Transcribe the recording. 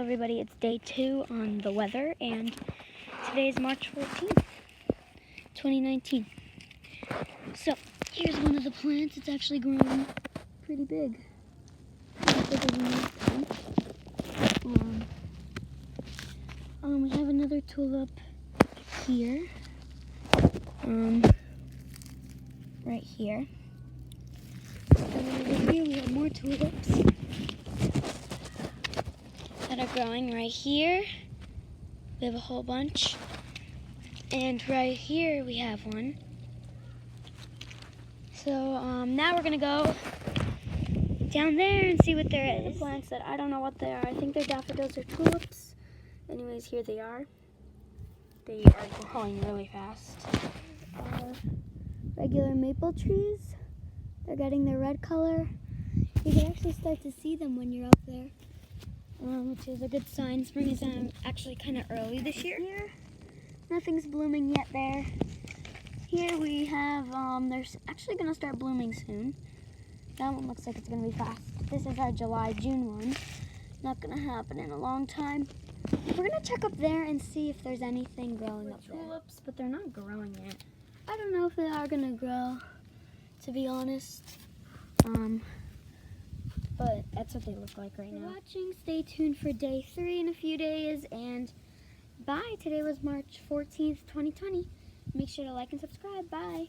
Everybody, it's day 2 on the weather, and today is March 14th, 2019. So here's one of the plants. It's actually grown pretty big. Bigger than last time. We have another tulip here. Right here. And then over here we have more tulips that are growing right here. We have a whole bunch. And right here we have one. So now we're gonna go down there and see what there is. The plants that I don't know what they are. I think they're daffodils or tulips. Anyways, here they are. They are growing really fast. Regular maple trees. They're getting their red color. You can actually start to see them when you're up there, which is a good sign. Spring is actually kind of early this year. Nothing's blooming yet there. Here we have, they're actually going to start blooming soon. That one looks like it's going to be fast. This is our July-June one. Not going to happen in a long time. We're going to check up there and see if there's anything growing up there. Tulips, but they're not growing yet. I don't know if they are going to grow, to be honest. But that's what they look like right now. Watching. Stay tuned for day 3 in a few days, and bye. Today was March 14th, 2020. Make sure to like and subscribe. Bye.